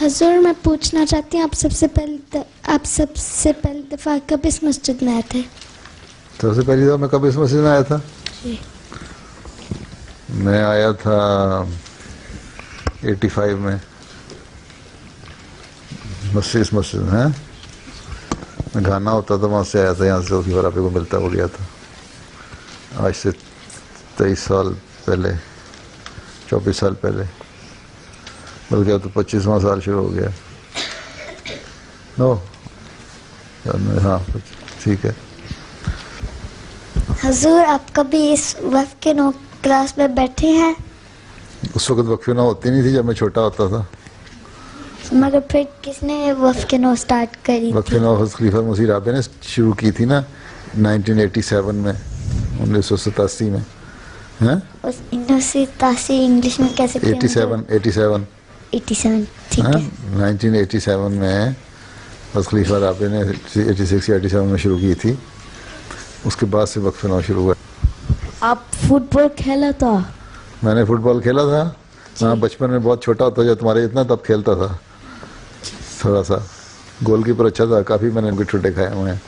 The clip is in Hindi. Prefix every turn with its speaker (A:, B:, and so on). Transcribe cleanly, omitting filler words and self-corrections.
A: हजूर, मैं पूछना चाहती हूँ, आप सबसे पहली दफ़ा कब इस मस्जिद में आए थे?
B: सबसे पहली दफ़ा मैं कब इस मस्जिद में आया था?
A: जी।
B: मैं आया था 85 में इस मस्जिद में। मैं घाना होता था, वहाँ से आया था, यहाँ से उसी बार आपको मिलता हो गया था। आज से 23 साल पहले, 24 साल पहले, बल्कि अब तो 25वां साल शुरू हो गया। नो, हाँ ठीक है।
A: हजूर, आप कभी इस वफ़ के नो क्लास में बैठे हैं?
B: उस वक्त वक्फे ना होती नहीं थी जब मैं छोटा होता था।
A: मगर फिर किसने वफ़ के नो स्टार्ट करी
B: वक्फे
A: थी?
B: नौ खलीफा मसीह राबे ने शुरू की थी ना 1987 में, 1987 में। हैं?
A: उस 1987 इंग्लिश में कैसे कहेंगे?
B: 87
A: ठीक है।
B: 1987 में बस खलीफा राबे ने 86 या 87 में शुरू की थी। उसके बाद से वक्फे नौ शुरू हुआ।
C: आप फुटबॉल खेला था?
B: मैंने फुटबॉल खेला था। हाँ, बचपन में बहुत छोटा होता, जब तुम्हारे इतना तब खेलता था। थोड़ा सा गोलकीपर अच्छा था, काफ़ी मैंने विकेट खाए हुए हैं।